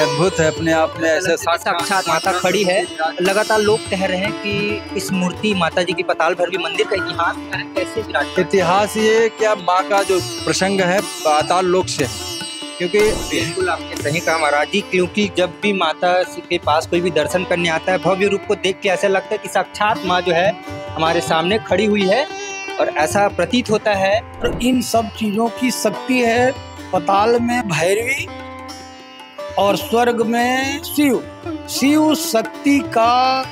अद्भुत है अपने आप में। ऐसे साक्षात माता खड़ी है। लगातार लोग कह रहे हैं कि इस मूर्ति माता जी की पाताल भैरवी मंदिर का इतिहास क्या है, कैसे विराट इतिहास ये क्या माँ का जो प्रसंग है पाताल लोक से है, क्योंकि बिल्कुल आपने सही कहा महाराज जी, क्योंकि जब भी माता के पास कोई भी दर्शन करने आता है भव्य रूप को देख के ऐसा लगता है कि साक्षात माँ जो है हमारे सामने खड़ी हुई है और ऐसा प्रतीत होता है। और इन सब चीजों की शक्ति है। पाताल में भैरवी और स्वर्ग में शिव। शिव शक्ति का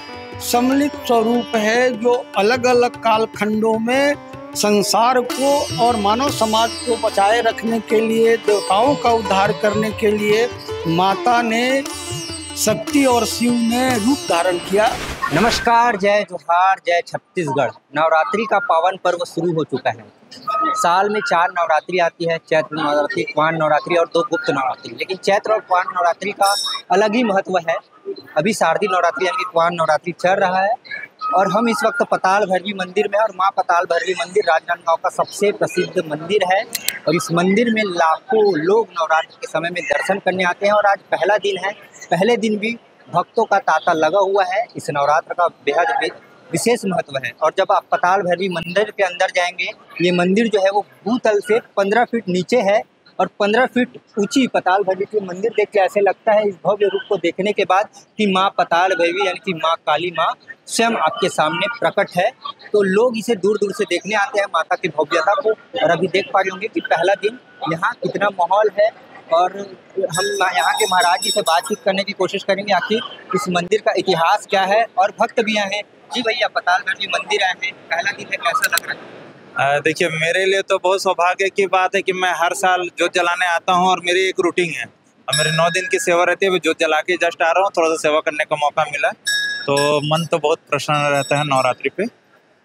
सम्मिलित स्वरूप है जो अलग अलग कालखंडों में संसार को और मानव समाज को बचाए रखने के लिए, देवताओं का उद्धार करने के लिए माता ने शक्ति और शिव ने रूप धारण किया। नमस्कार, जय जोहार, जय छत्तीसगढ़। नवरात्रि का पावन पर्व शुरू हो चुका है। साल में 4 नवरात्रि आती है, चैत्र नवरात्रि, क्वान नवरात्रि और 2 गुप्त नवरात्रि। लेकिन चैत्र और क्वान नवरात्रि का अलग ही महत्व है। अभी शारदीय नवरात्रि यानी कि क्वान नवरात्रि चल रहा है और हम इस वक्त पाताल भैरवी मंदिर में, और माँ पाताल भैरवी मंदिर राजनांदगांव का सबसे प्रसिद्ध मंदिर है और इस मंदिर में लाखों लोग नवरात्रि के समय में दर्शन करने आते हैं। और आज पहला दिन है, पहले दिन भी भक्तों का तांता लगा हुआ है। इस नवरात्र का बेहद विशेष महत्व है। और जब आप पाताल भैरवी मंदिर के अंदर जाएंगे, ये मंदिर जो है वो भूतल से 15 फीट नीचे है और 15 फीट ऊंची पाताल भैरवी की मंदिर देख के ऐसे लगता है इस भव्य रूप को देखने के बाद कि माँ पाताल भैरवी यानी कि माँ काली माँ स्वयं आपके सामने प्रकट है। तो लोग इसे दूर दूर से देखने आते हैं माता की भव्यता को। और अभी देख पा रहे होंगे कि पहला दिन यहाँ कितना माहौल है और हम यहाँ के महाराज जी से बातचीत करने की कोशिश करेंगे आखिर इस मंदिर का इतिहास क्या है। और भक्त भी आए हैं। जी भैया, पाताल भैरवी मंदिर आए हैं, पहला दिन है, कैसा लग रहा है? देखिए, मेरे लिए तो बहुत सौभाग्य की बात है कि मैं हर साल जोत जलाने आता हूं और मेरी एक रूटीन है और मेरे 9 दिन की सेवा रहती है। जोत जला के जस्ट आ रहा हूं, थोड़ा सा सेवा करने का मौका मिला तो मन तो बहुत प्रसन्न रहता है नवरात्रि पे।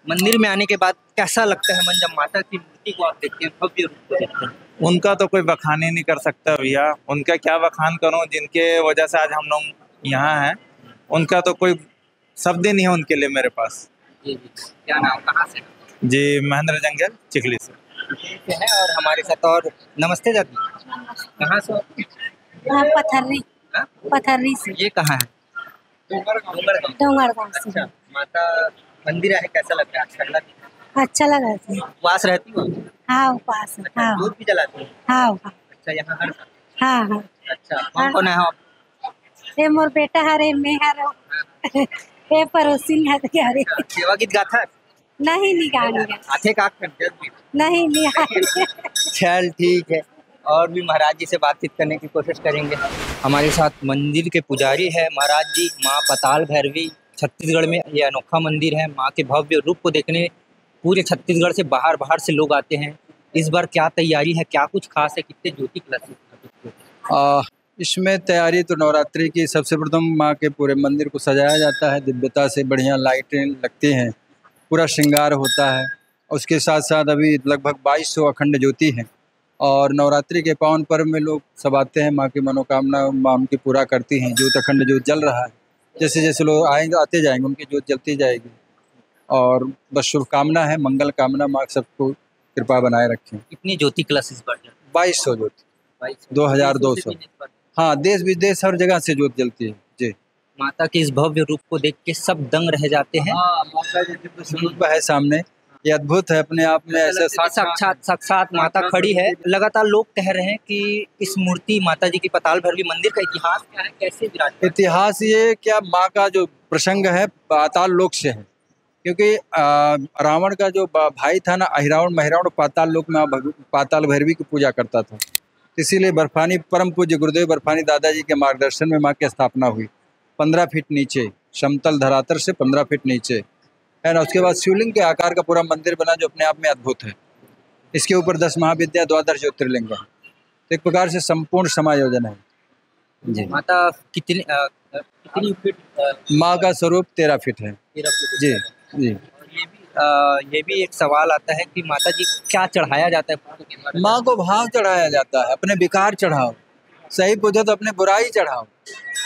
मंदिर में आने के बाद कैसा लगता है मन, जब माता की मूर्ति को आप देखते हैं, भव्य रूप को देखते हैं? उनका तो कोई बखान ही नहीं कर सकता भैया। उनका क्या बखान करूं, जिनके वजह से आज हम लोग यहाँ हैं। उनका तो कोई शब्द ही नहीं है उनके लिए मेरे पास। जी जी, क्या नाम, कहाँ से? जी, महेंद्र जंगल, चिखली से है। और हमारे साथ और नमस्ते दादी, कहाँ से? पथर्री। पथर्री से। ये कहाँ है? डोंगरगांव से। अच्छा, माता मंदिर है, कैसा लग रहा है? अच्छा लगा। उपवास रहती हो? हाँ, उपवास। हाँ, दूध भी जलाती हो? हाँ। अच्छा, यहाँ हर साल? हाँ हाँ। अच्छा, कौन कौन है आप? ये मोर बेटा हरे, मैं हरो, ये पड़ोसी है हरे। सेवा गीत गाथा है? नहीं निकालेंगे। आथे का नहीं निकालेंगे। चल ठीक है। और भी महाराज जी से बातचीत करने की कोशिश करेंगे। हमारे साथ मंदिर के पुजारी है महाराज जी। माँ पाताल भैरवी छत्तीसगढ़ में ये अनोखा मंदिर है। माँ के भव्य रूप को देखने पूरे छत्तीसगढ़ से बाहर बाहर से लोग आते हैं। इस बार क्या तैयारी है, क्या कुछ खास है, कितने ज्योति क्लासेस? इसमें तैयारी तो नवरात्रि की सबसे प्रथम माँ के पूरे मंदिर को सजाया जाता है, दिव्यता से बढ़िया लाइटें लगती हैं, पूरा श्रृंगार होता है। उसके साथ साथ अभी लगभग 2200 अखंड ज्योति हैं और नवरात्रि के पावन पर्व में लोग सब आते हैं, माँ की मनोकामना माँ उनकी पूरा करती हैं। ज्योत अखंड ज्योत जल रहा है, जैसे जैसे लोग आएंगे आते जाएंगे उनकी ज्योत जलती जाएगी। और बस शुभकामना है, मंगल कामना, माँ सबको कृपा बनाए रखें। कितनी ज्योति क्लासेस बढ़ जाए? 2200 ज्योति, 2200। हाँ, देश विदेश हर जगह से ज्योत जलती है जी। माता के इस भव्य रूप को देख के सब दंग रह जाते हैं। माता जी के स्वरूप है सामने, ये अद्भुत है अपने आप में। ऐसे साक्षात माता खड़ी है। लगातार लोग कह रहे हैं कि इस मूर्ति माता जी की पाताल भैरवी मंदिर का इतिहास क्या है, कैसे विराट? इतिहास ये क्या माँ का जो प्रसंग है पाताल लोक से है, क्योंकि रावण का जो भाई था ना अहिरावण, महिरावण पाताल लोक में पाताल भैरवी की पूजा करता था। इसीलिए बर्फानी परम पूज्य गुरुदेव बर्फानी दादाजी के मार्गदर्शन में माँ की स्थापना हुई 15 फीट नीचे, समतल धरातल से 15 फीट नीचे है ना। उसके बाद शिवलिंग के आकार का पूरा मंदिर बना जो अपने आप में अद्भुत है। इसके ऊपर 10 महाविद्या, 12 ज्योतिर्लिंग है। तो एक प्रकार से संपूर्ण समायोजन है जी। माता कितनी फीट? माँ का स्वरूप 13 फीट है 13 फीट जी जी। ये भी एक सवाल आता है कि माता जी क्या चढ़ाया जाता है? माँ को भाव चढ़ाया जाता है, अपने विकार चढ़ाओ, सही पूछो तो अपने बुराई चढ़ाओ,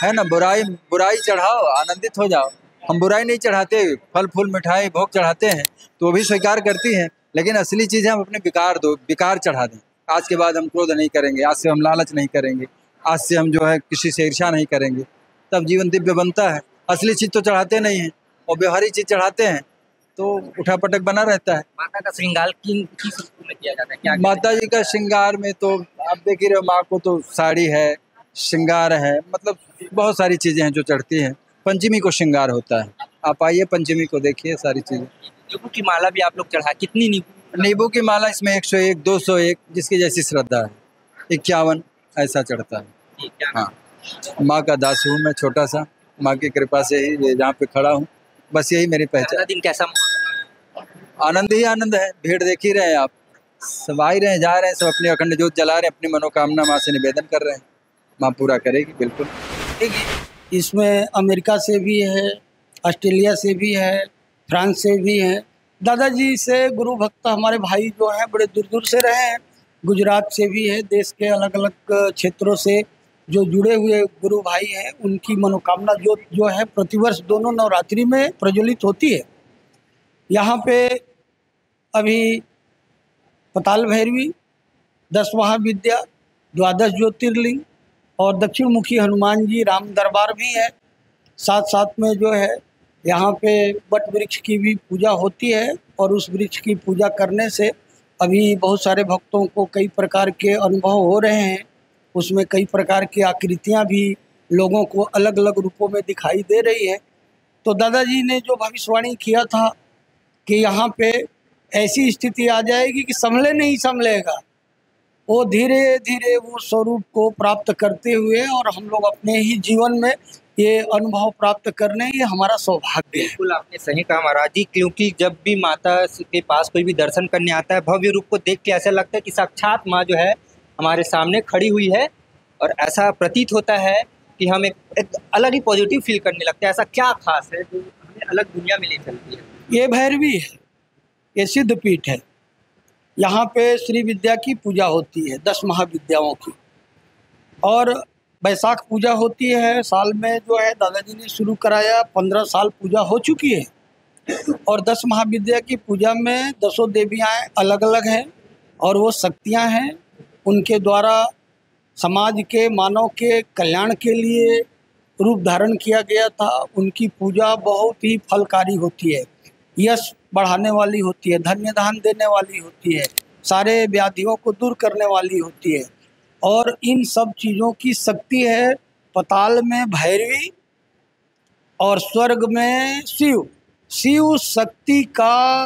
है ना। बुराई चढ़ाओ, आनंदित हो जाओ। हम बुराई नहीं चढ़ाते, फल फूल मिठाई भोग चढ़ाते हैं तो वो भी स्वीकार करती हैं, लेकिन असली चीज़ है हम अपने विकार चढ़ा दें। आज के बाद हम क्रोध नहीं करेंगे, आज से हम लालच नहीं करेंगे, आज से हम जो है किसी से ईर्ष्या नहीं करेंगे, तब जीवन दिव्य बनता है। असली चीज़ तो चढ़ाते नहीं हैं और व्यवहारिक चीज़ चढ़ाते हैं तो उठापटक बना रहता है। माता का श्रृंगार किस रूप में किया जाता है, क्या माता जी का श्रृंगार में तो आप देख ही रहे हो, माँ को तो साड़ी है, श्रृंगार है, मतलब बहुत सारी चीज़ें हैं जो चढ़ती हैं। पंचमी को श्रृंगार होता है, आप आइए पंचमी को देखिए सारी चीज़ें। नींबू की माला भी आप लोग चढ़ा, कितनी नींबू? नींबू की माला इसमें 101, 201 जिसकी जैसी श्रद्धा है, 51 ऐसा चढ़ता है। ठीक है। हाँ, माँ का दास हूँ मैं, छोटा सा, माँ की कृपा से ही ये जहाँ पे खड़ा हूँ, बस यही मेरी पहला पहचान। दिन कैसा? आनंद ही आनंद है, भीड़ देख ही रहे हैं आप, सब आ ही रहे हैं, जा रहे हैं, सब अपनी अखंड ज्योत जला रहे हैं, अपनी मनोकामना माँ से निवेदन कर रहे हैं, माँ पूरा करेगी बिल्कुल। इसमें अमेरिका से भी है, ऑस्ट्रेलिया से भी है, फ्रांस से भी है। दादाजी से गुरु भक्त हमारे भाई जो हैं बड़े दूर दूर से रहे हैं, गुजरात से भी है, देश के अलग अलग क्षेत्रों से जो जुड़े हुए गुरु भाई हैं, उनकी मनोकामना जो है प्रतिवर्ष दोनों नवरात्रि में प्रज्वलित होती है। यहाँ पे अभी पताल भैरवी, 10 महाविद्या, 12 ज्योतिर्लिंग और दक्षिण मुखी हनुमान जी राम दरबार भी है। साथ साथ में जो है यहाँ पे वट वृक्ष की भी पूजा होती है और उस वृक्ष की पूजा करने से अभी बहुत सारे भक्तों को कई प्रकार के अनुभव हो रहे हैं। उसमें कई प्रकार की आकृतियाँ भी लोगों को अलग अलग रूपों में दिखाई दे रही है। तो दादाजी ने जो भविष्यवाणी किया था कि यहाँ पे ऐसी स्थिति आ जाएगी कि संभले नहीं संभलेगा, वो धीरे धीरे वो स्वरूप को प्राप्त करते हुए और हम लोग अपने ही जीवन में ये अनुभव प्राप्त करने, ये हमारा सौभाग्य है। बिल्कुल आपने सही कहा महाराज जी, क्योंकि जब भी माता के पास कोई भी दर्शन करने आता है, भव्य रूप को देख के ऐसा लगता है कि साक्षात माँ जो है हमारे सामने खड़ी हुई है और ऐसा प्रतीत होता है कि हम एक अलग ही पॉजिटिव फील करने लगते हैं। ऐसा क्या खास है जो हमें अलग दुनिया में ले चलती है? ये भैरवी है, ये सिद्धपीठ है। यहाँ पे श्री विद्या की पूजा होती है, 10 महाविद्याओं की, और बैसाख पूजा होती है साल में। जो है दादाजी ने शुरू कराया, 15 साल पूजा हो चुकी है। और 10 महाविद्या की पूजा में 10 देवियाँ अलग अलग हैं और वो शक्तियाँ हैं, उनके द्वारा समाज के मानव के कल्याण के लिए रूप धारण किया गया था। उनकी पूजा बहुत ही फलकारी होती है, यश बढ़ाने वाली होती है, धन्य दान देने वाली होती है, सारे व्याधियों को दूर करने वाली होती है। और इन सब चीज़ों की शक्ति है पताल में भैरवी और स्वर्ग में शिव। शिव शक्ति का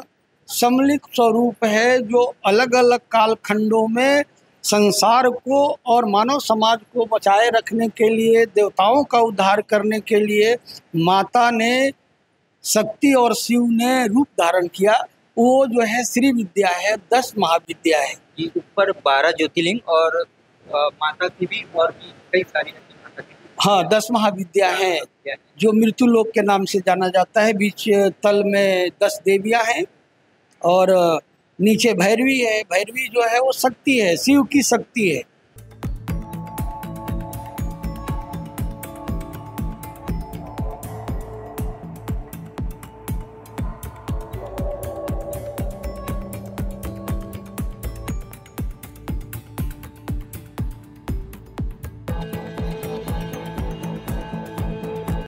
सम्मिलित स्वरूप है जो अलग अलग कालखंडों में संसार को और मानव समाज को बचाए रखने के लिए, देवताओं का उद्धार करने के लिए माता ने, शक्ति और शिव ने रूप धारण किया। वो जो है श्री विद्या है, 10 महाविद्या है। ये ऊपर 12 ज्योतिर्लिंग और माता की भी और भी कई सारी माता की। हाँ, 10 महाविद्या हैं जो मृत्यु लोक के नाम से जाना जाता है। बीच तल में 10 देवियाँ हैं और नीचे भैरवी है। भैरवी जो है वो शक्ति है, शिव की शक्ति है।